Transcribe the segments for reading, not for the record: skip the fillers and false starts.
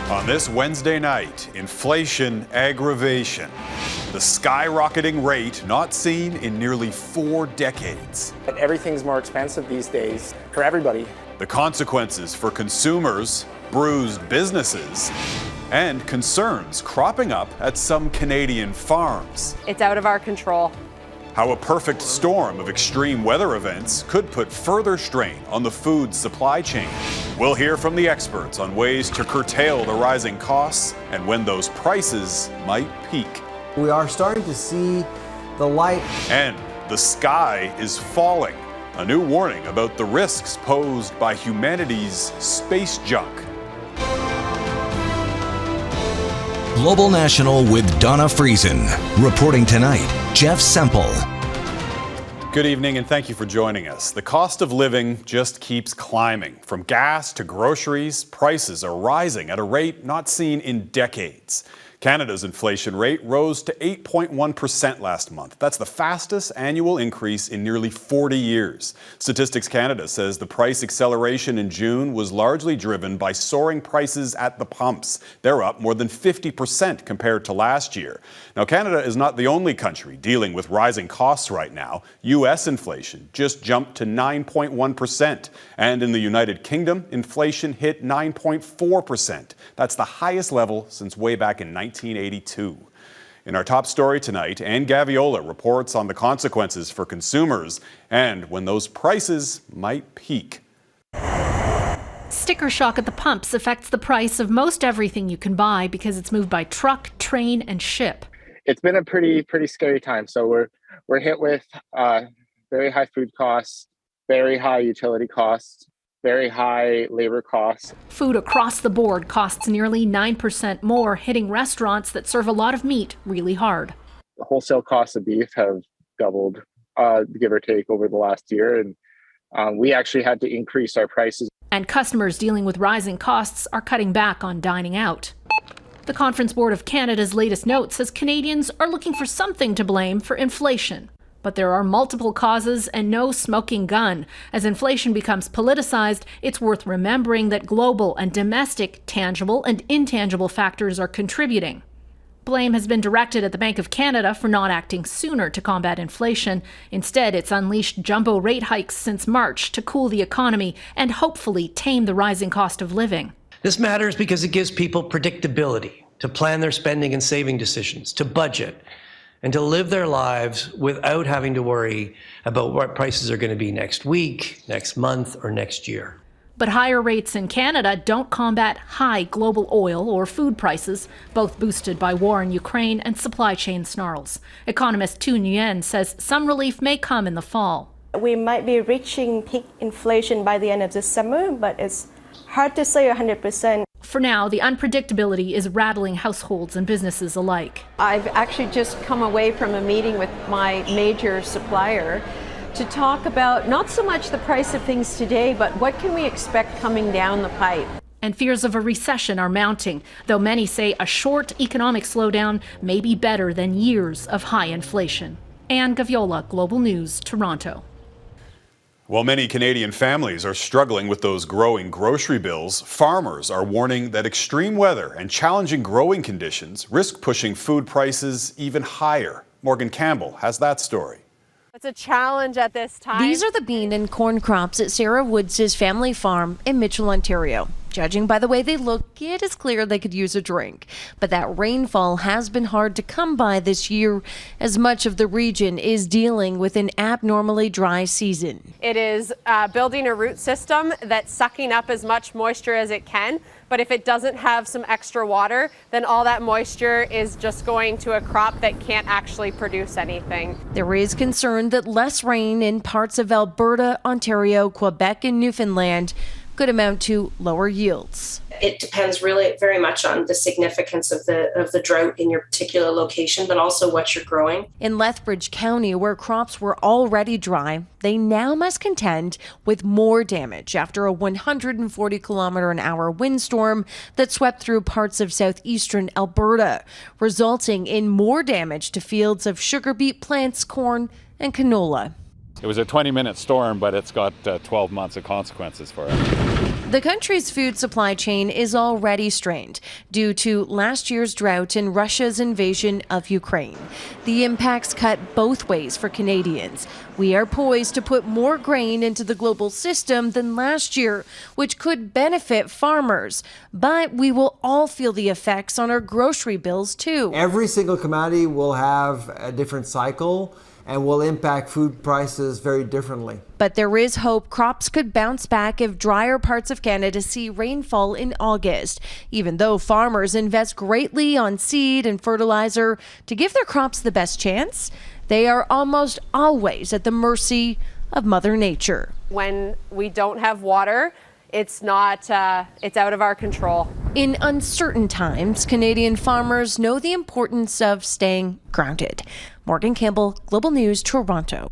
On this Wednesday night, inflation aggravation. The skyrocketing rate not seen in nearly 4 decades. Everything's more expensive these days for everybody. The consequences for consumers, bruised businesses, and concerns cropping up at some Canadian farms. It's out of our control. How a perfect storm of extreme weather events could put further strain on the food supply chain. We'll hear from the experts on ways to curtail the rising costs and when those prices might peak. We are starting to see the light. And the sky is falling. A new warning about the risks posed by humanity's space junk. Global National with Donna Friesen. Reporting tonight, Jeff Semple. Good evening and thank you for joining us. The cost of living just keeps climbing. From gas to groceries, prices are rising at a rate not seen in decades. Canada's inflation rate rose to 8.1% last month. That's the fastest annual increase in nearly 40 years. Statistics Canada says the price acceleration in June was largely driven by soaring prices at the pumps. They're up more than 50% compared to last year. Now, Canada is not the only country dealing with rising costs right now. U.S. inflation just jumped to 9.1%. And in the United Kingdom, inflation hit 9.4%. That's the highest level since way back in 1982. In our top story tonight, Gaviola reports on the consequences for consumers and when those prices might peak. Sticker shock at the pumps affects the price of most everything you can buy because it's moved by truck, train, and ship. It's been a pretty scary time. So we're hit with very high food costs, very high utility costs, very high labor costs. Food across the board costs nearly 9% more, hitting restaurants that serve a lot of meat really hard. The wholesale costs of beef have doubled, give or take, over the last year. And we actually had to increase our prices. And customers dealing with rising costs are cutting back on dining out. The Conference Board of Canada's latest note says Canadians are looking for something to blame for inflation. But there are multiple causes and no smoking gun. As inflation becomes politicized, it's worth remembering that global and domestic tangible and intangible factors are contributing. Blame has been directed at the Bank of Canada for not acting sooner to combat inflation. Instead, it's unleashed jumbo rate hikes since March to cool the economy and hopefully tame the rising cost of living. This matters because it gives people predictability to plan their spending and saving decisions, to budget, and to live their lives without having to worry about what prices are going to be next week, next month, or next year. But higher rates in Canada don't combat high global oil or food prices, both boosted by war in Ukraine and supply chain snarls. Economist Tu Nguyen says some relief may come in the fall. We might be reaching peak inflation by the end of this summer, but it's hard to say 100%. For now, the unpredictability is rattling households and businesses alike. I've actually just come away from a meeting with my major supplier to talk about not so much the price of things today, but what can we expect coming down the pipe. And fears of a recession are mounting, though many say a short economic slowdown may be better than years of high inflation. Gaviola, Global News, Toronto. While many Canadian families are struggling with those growing grocery bills, farmers are warning that extreme weather and challenging growing conditions risk pushing food prices even higher. Morganne Campbell has that story. It's a challenge at this time. These are the bean and corn crops at Sarah Woods' family farm in Mitchell, Ontario. Judging by the way they look, it is clear they could use a drink. But that rainfall has been hard to come by this year, as much of the region is dealing with an abnormally dry season. It is building a root system that's sucking up as much moisture as it can. But if it doesn't have some extra water, then all that moisture is just going to a crop that can't actually produce anything. There is concern that less rain in parts of Alberta, Ontario, Quebec, and Newfoundland could amount to lower yields. It depends really very much on the significance of the drought in your particular location, but also what you're growing. In Lethbridge County, where crops were already dry, they now must contend with more damage after a 140-kilometer-an-hour windstorm that swept through parts of southeastern Alberta, resulting in more damage to fields of sugar beet plants, corn, and canola. It was a 20-minute storm, but it's got 12 months of consequences for it. The country's food supply chain is already strained due to last year's drought and Russia's invasion of Ukraine. The impacts cut both ways for Canadians. We are poised to put more grain into the global system than last year, which could benefit farmers. But we will all feel the effects on our grocery bills too. Every single commodity will have a different cycle and will impact food prices very differently. But there is hope crops could bounce back if drier parts of Canada see rainfall in August, even though farmers invest greatly on seed and fertilizer to give their crops the best chance. They are almost always at the mercy of Mother Nature. When we don't have water, it's out of our control. In uncertain times, Canadian farmers know the importance of staying grounded. Morganne Campbell, Global News, Toronto.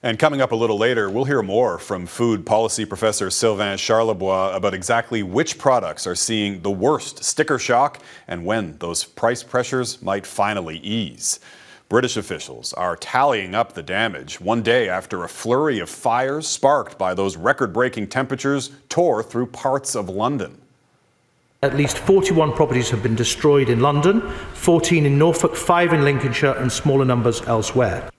And coming up a little later, we'll hear more from food policy professor Sylvain Charlebois about exactly which products are seeing the worst sticker shock and when those price pressures might finally ease. British officials are tallying up the damage one day after a flurry of fires sparked by those record-breaking temperatures tore through parts of London. At least 41 properties have been destroyed in London, 14 in Norfolk, 5 in Lincolnshire, and smaller numbers elsewhere.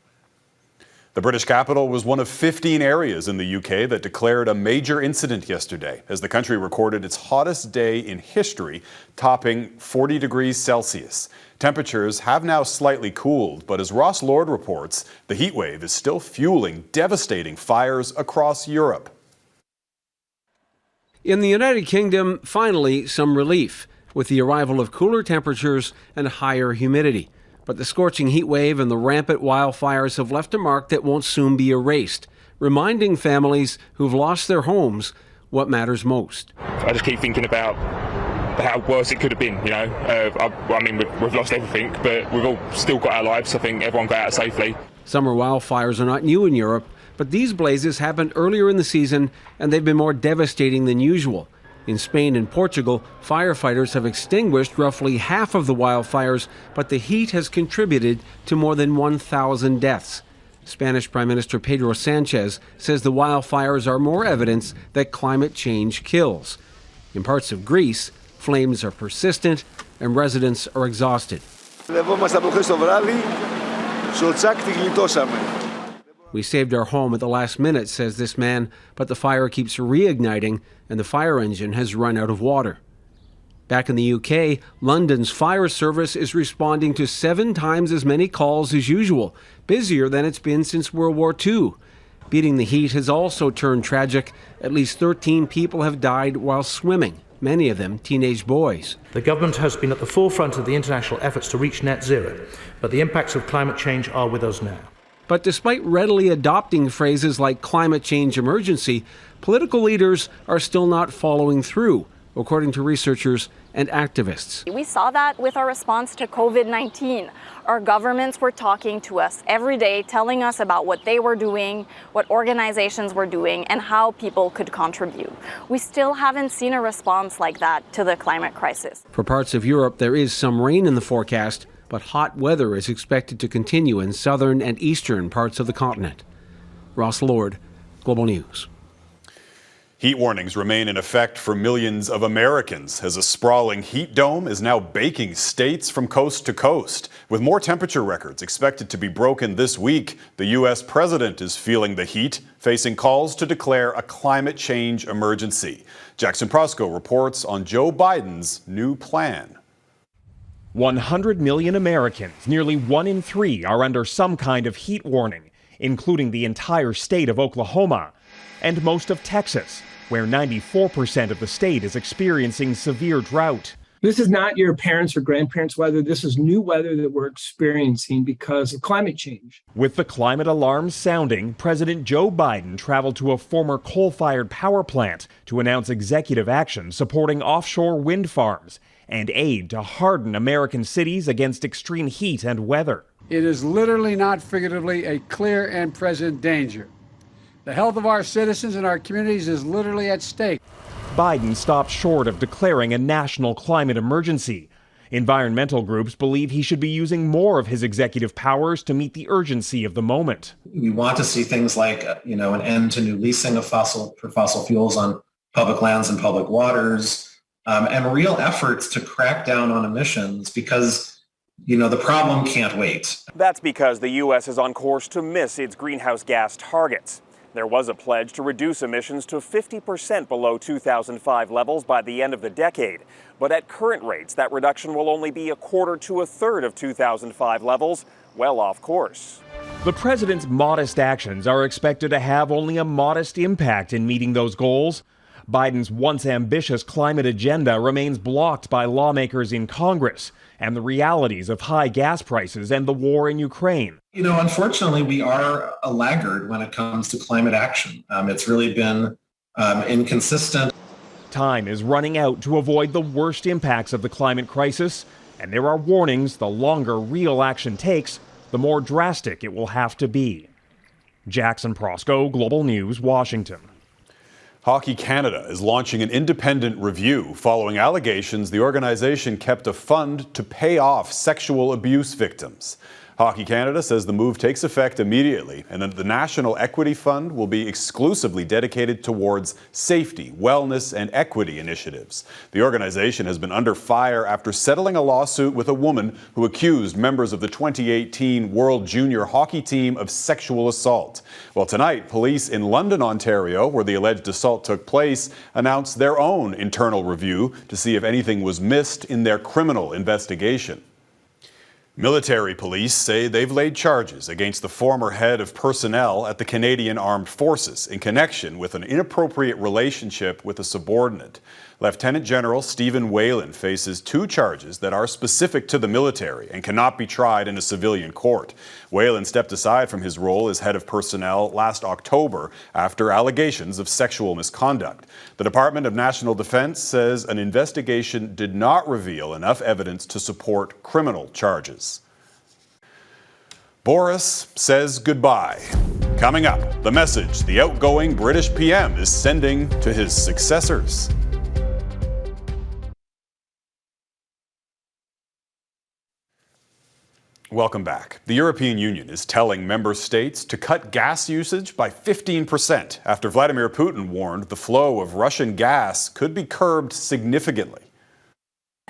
The British capital was one of 15 areas in the UK that declared a major incident yesterday as the country recorded its hottest day in history, topping 40 degrees Celsius. Temperatures have now slightly cooled, but as Ross Lord reports, the heat wave is still fueling devastating fires across Europe. In the United Kingdom, finally some relief with the arrival of cooler temperatures and higher humidity. But the scorching heat wave and the rampant wildfires have left a mark that won't soon be erased, reminding families who've lost their homes what matters most. I just keep thinking about how worse it could have been, you know. I mean, we've lost everything, but we've all still got our lives. I think everyone got out safely. Summer wildfires are not new in Europe, but these blazes happened earlier in the season and they've been more devastating than usual. In Spain and Portugal, firefighters have extinguished roughly half of the wildfires, but the heat has contributed to more than 1,000 deaths. Spanish Prime Minister Pedro Sanchez says the wildfires are more evidence that climate change kills. In parts of Greece, flames are persistent and residents are exhausted. We saved our home at the last minute, says this man, but the fire keeps reigniting and the fire engine has run out of water. Back in the UK, London's fire service is responding to 7 times as many calls as usual, busier than it's been since World War II. Beating the heat has also turned tragic. At least 13 people have died while swimming, many of them teenage boys. The government has been at the forefront of the international efforts to reach net zero, but the impacts of climate change are with us now. But despite readily adopting phrases like climate change emergency, political leaders are still not following through, according to researchers and activists. We saw that with our response to COVID-19. Our governments were talking to us every day, telling us about what they were doing, what organizations were doing, and how people could contribute. We still haven't seen a response like that to the climate crisis. For parts of Europe, there is some rain in the forecast, but hot weather is expected to continue in southern and eastern parts of the continent. Ross Lord, Global News. Heat warnings remain in effect for millions of Americans as a sprawling heat dome is now baking states from coast to coast. With more temperature records expected to be broken this week, the U.S. president is feeling the heat, facing calls to declare a climate change emergency. Jackson Proskow reports on Joe Biden's new plan. 100 million Americans, nearly 1 in 3, are under some kind of heat warning, including the entire state of Oklahoma and most of Texas, where 94% of the state is experiencing severe drought. This is not your parents' or grandparents' weather. This is new weather that we're experiencing because of climate change. With the climate alarm sounding, President Joe Biden traveled to a former coal-fired power plant to announce executive action supporting offshore wind farms and aid to harden American cities against extreme heat and weather. It is literally, not figuratively, a clear and present danger. The health of our citizens and our communities is literally at stake. Biden stopped short of declaring a national climate emergency. Environmental groups believe he should be using more of his executive powers to meet the urgency of the moment. We want to see things like, an end to new leasing of fossil fuels on public lands and public waters, and real efforts to crack down on emissions because, the problem can't wait. That's because the U.S. is on course to miss its greenhouse gas targets. There was a pledge to reduce emissions to 50% below 2005 levels by the end of the decade. But at current rates, that reduction will only be a quarter to a third of 2005 levels, well off course. The president's modest actions are expected to have only a modest impact in meeting those goals. Biden's once ambitious climate agenda remains blocked by lawmakers in Congress and the realities of high gas prices and the war in Ukraine. Unfortunately, we are a laggard when it comes to climate action. It's really been inconsistent. Time is running out to avoid the worst impacts of the climate crisis, and there are warnings the longer real action takes, the more drastic it will have to be. Jackson Proskow, Global News, Washington. Hockey Canada is launching an independent review following allegations the organization kept a fund to pay off sexual abuse victims. Hockey Canada says the move takes effect immediately and that the National Equity Fund will be exclusively dedicated towards safety, wellness, and equity initiatives. The organization has been under fire after settling a lawsuit with a woman who accused members of the 2018 World Junior Hockey Team of sexual assault. Well, tonight, police in London, Ontario, where the alleged assault took place, announced their own internal review to see if anything was missed in their criminal investigation. Military police say they've laid charges against the former head of personnel at the Canadian Armed Forces in connection with an inappropriate relationship with a subordinate. Lieutenant General Stephen Whelan faces 2 charges that are specific to the military and cannot be tried in a civilian court. Whelan stepped aside from his role as head of personnel last October after allegations of sexual misconduct. The Department of National Defense says an investigation did not reveal enough evidence to support criminal charges. Boris says goodbye. Coming up, the message the outgoing British PM is sending to his successors. Welcome back. The European Union is telling member states to cut gas usage by 15% after Vladimir Putin warned the flow of Russian gas could be curbed significantly.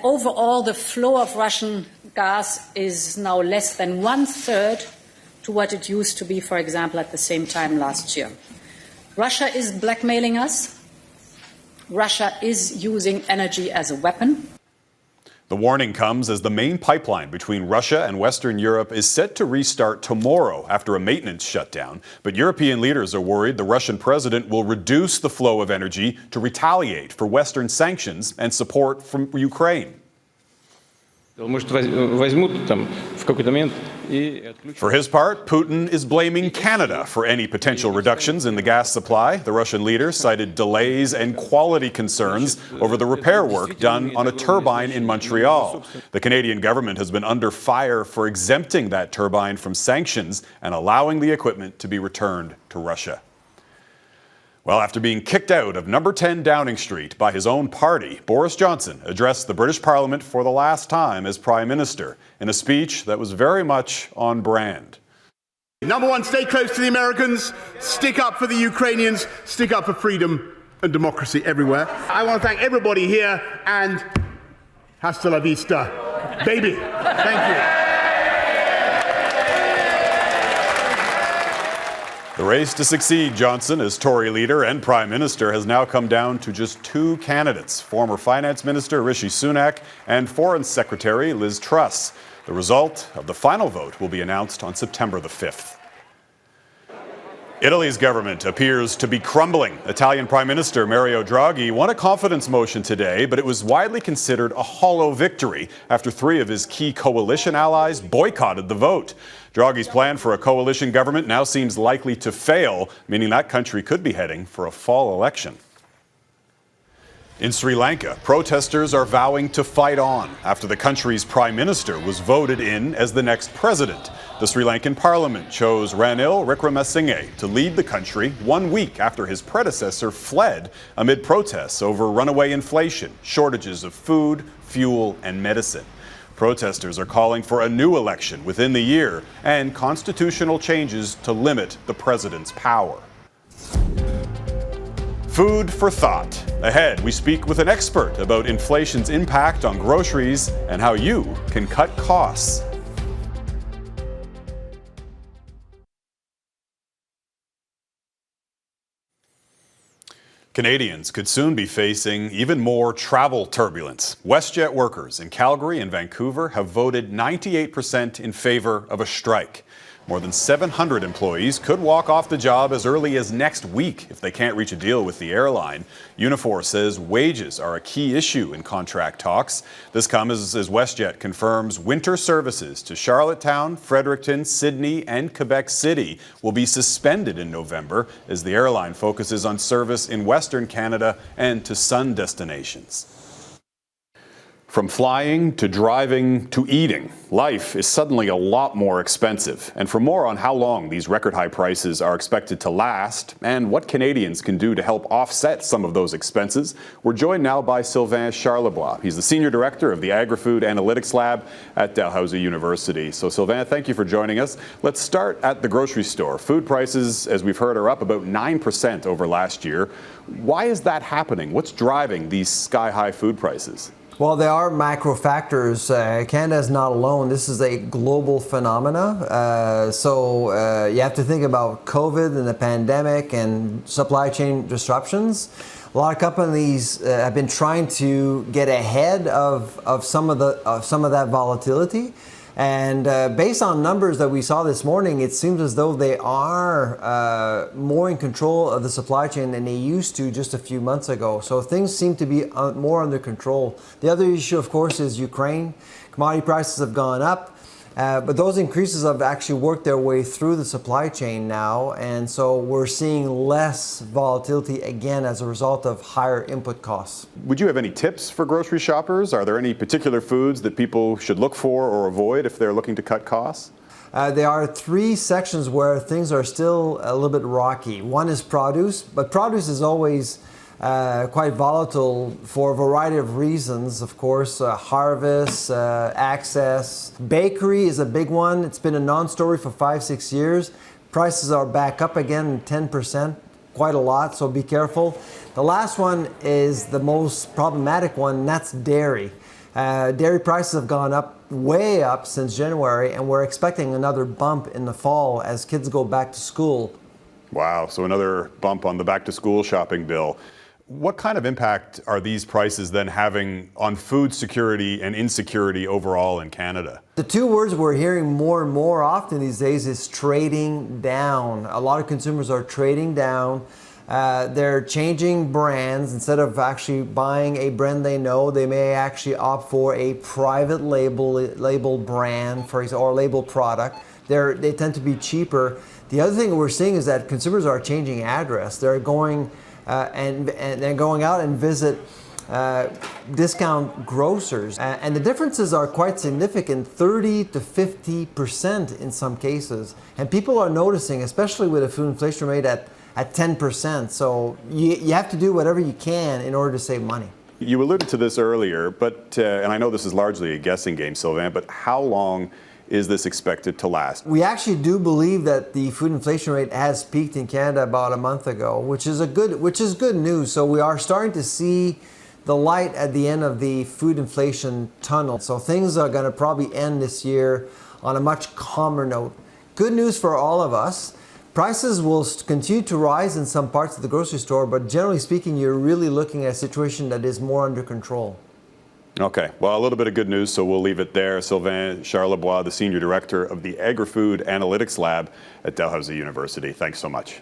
Overall, the flow of Russian gas is now less than 1/3 to what it used to be, for example, at the same time last year. Russia is blackmailing us. Russia is using energy as a weapon. The warning comes as the main pipeline between Russia and Western Europe is set to restart tomorrow after a maintenance shutdown. But European leaders are worried the Russian president will reduce the flow of energy to retaliate for Western sanctions and support from Ukraine. For his part, Putin is blaming Canada for any potential reductions in the gas supply. The Russian leader cited delays and quality concerns over the repair work done on a turbine in Montreal. The Canadian government has been under fire for exempting that turbine from sanctions and allowing the equipment to be returned to Russia. Well, after being kicked out of number 10 Downing Street by his own party, Boris Johnson addressed the British Parliament for the last time as Prime Minister in a speech that was very much on brand. Number one, stay close to the Americans, stick up for the Ukrainians, stick up for freedom and democracy everywhere. I want to thank everybody here and hasta la vista, baby. Thank you. The race to succeed Johnson as Tory leader and Prime Minister has now come down to just 2 candidates, former Finance Minister Rishi Sunak and Foreign Secretary Liz Truss. The result of the final vote will be announced on September the 5th. Italy's government appears to be crumbling. Italian Prime Minister Mario Draghi won a confidence motion today, but it was widely considered a hollow victory after 3 of his key coalition allies boycotted the vote. Draghi's plan for a coalition government now seems likely to fail, meaning that country could be heading for a fall election. In Sri Lanka, protesters are vowing to fight on after the country's prime minister was voted in as the next president. The Sri Lankan parliament chose Ranil Wickremesinghe to lead the country 1 week after his predecessor fled amid protests over runaway inflation, shortages of food, fuel, and medicine. Protesters are calling for a new election within the year and constitutional changes to limit the president's power. Food for thought. Ahead, we speak with an expert about inflation's impact on groceries and how you can cut costs. Canadians could soon be facing even more travel turbulence. WestJet workers in Calgary and Vancouver have voted 98% in favor of a strike. More than 700 employees could walk off the job as early as next week if they can't reach a deal with the airline. Unifor says wages are a key issue in contract talks. This comes as WestJet confirms winter services to Charlottetown, Fredericton, Sydney, and Quebec City will be suspended in November as the airline focuses on service in Western Canada and to sun destinations. From flying to driving to eating, life is suddenly a lot more expensive. And for more on how long these record high prices are expected to last and what Canadians can do to help offset some of those expenses, we're joined now by Sylvain Charlebois. He's the Senior Director of the Agri-Food Analytics Lab at Dalhousie University. So Sylvain, thank you for joining us. Let's start at the grocery store. Food prices, as we've heard, are up about 9% over last year. Why is that happening? What's driving these sky-high food prices? Well, there are macro factors. Canada is not alone. This is a global phenomena. So you have to think about COVID and the pandemic and supply chain disruptions. A lot of companies have been trying to get ahead of some of that volatility. And based on numbers that we saw this morning, it seems as though they are more in control of the supply chain than they used to just a few months ago. So things seem to be more under control. The other issue, of course, is Ukraine. Commodity prices have gone up. But those increases have actually worked their way through the supply chain now, and so we're seeing less volatility again as a result of higher input costs. Would you have any tips for grocery shoppers? Are there any particular foods that people should look for or avoid if they're looking to cut costs? There are three sections where things are still a little bit rocky. One is produce, but produce is always quite volatile for a variety of reasons, of course, harvest, access. Bakery is a big one. It's been a non-story for 5-6 years. Prices are back up again 10%, quite a lot, so be careful. The last one is the most problematic one, and that's dairy. Dairy prices have gone up, way up since January, and we're expecting another bump in the fall as kids go back to school. Wow, so another bump on the back-to-school shopping bill. What kind of impact are these prices then having on food security and insecurity overall in Canada? The two words we're hearing more and more often these days is trading down. A lot of consumers are trading down. They're changing brands. Instead of actually buying a brand they know, they may actually opt for a private label brand, for example, or label product. They tend to be cheaper. The other thing we're seeing is that consumers are changing address. They're going and they're going out and visit discount grocers. And the differences are quite significant, 30 to 50% in some cases. And people are noticing, especially with a food inflation rate at 10%. So you have to do whatever you can in order to save money. You alluded to this earlier, but and I know this is largely a guessing game, Sylvain, but how long is this expected to last? We actually do believe that the food inflation rate has peaked in Canada about a month ago, which is good news. So we are starting to see the light at the end of the food inflation tunnel. So things are going to probably end this year on a much calmer note. Good news for all of us. Prices will continue to rise in some parts of the grocery store, but generally speaking, you're really looking at a situation that is more under control. Okay, well, a little bit of good news, so we'll leave it there. Sylvain Charlebois, the Senior Director of the Agri-Food Analytics Lab at Dalhousie University. Thanks so much.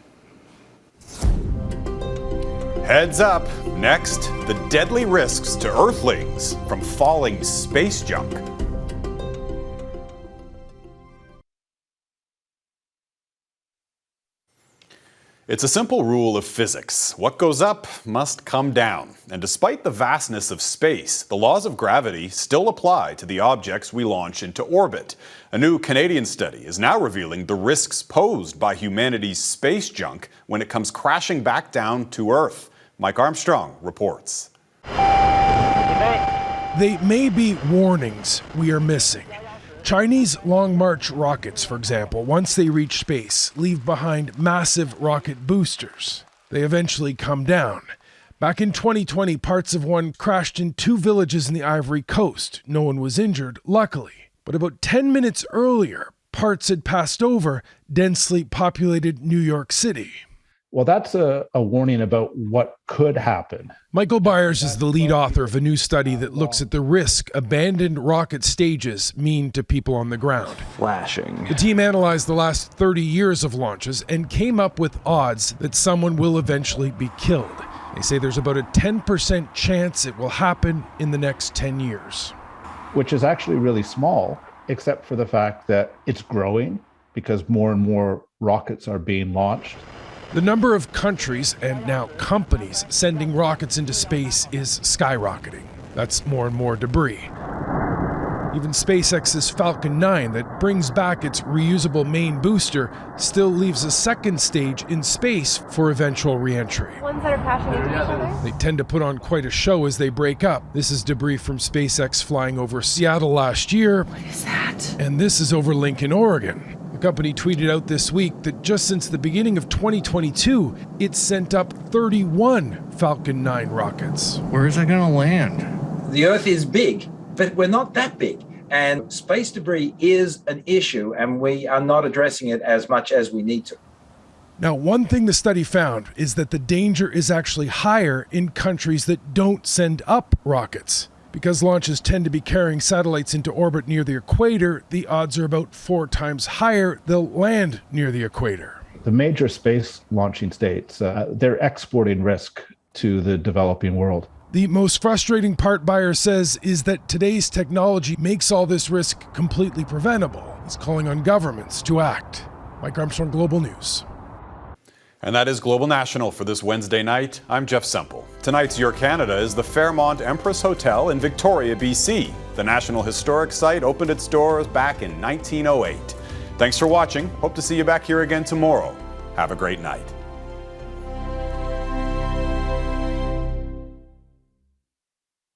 Heads up. Next, the deadly risks to Earthlings from falling space junk. It's a simple rule of physics. What goes up must come down. And despite the vastness of space, the laws of gravity still apply to the objects we launch into orbit. A new Canadian study is now revealing the risks posed by humanity's space junk when it comes crashing back down to Earth. Mike Armstrong reports. They may be warnings we are missing. Chinese Long March rockets, for example, once they reach space, leave behind massive rocket boosters. They eventually come down. Back in 2020, parts of one crashed in 2 villages in the Ivory Coast. No one was injured, luckily. But about 10 minutes earlier, parts had passed over densely populated New York City. Well, that's a warning about what could happen. Michael Byers is the lead author of a new study that looks at the risk abandoned rocket stages mean to people on the ground. Flashing. The team analyzed the last 30 years of launches and came up with odds that someone will eventually be killed. They say there's about a 10% chance it will happen in the next 10 years. Which is actually really small, except for the fact that it's growing because more and more rockets are being launched. The number of countries and now companies sending rockets into space is skyrocketing. That's more and more debris. Even SpaceX's Falcon 9 that brings back its reusable main booster still leaves a second stage in space for eventual re-entry. Ones that are crashing into each other? They tend to put on quite a show as they break up. This is debris from SpaceX flying over Seattle last year. What is that? And this is over Lincoln, Oregon. The company tweeted out this week that just since the beginning of 2022, it's sent up 31 Falcon 9 rockets. Where is it going to land? The Earth is big, but we're not that big. And space debris is an issue, and we are not addressing it as much as we need to. Now, one thing the study found is that the danger is actually higher in countries that don't send up rockets. Because launches tend to be carrying satellites into orbit near the equator, the odds are about 4 times higher they'll land near the equator. The major space launching states, they're exporting risk to the developing world. The most frustrating part, Byers says, is that today's technology makes all this risk completely preventable. He's calling on governments to act. Mike Armstrong, Global News. And that is Global National for this Wednesday night. I'm Jeff Semple. Tonight's Your Canada is the Fairmont Empress Hotel in Victoria, BC. The National Historic Site opened its doors back in 1908. Thanks for watching. Hope to see you back here again tomorrow. Have a great night.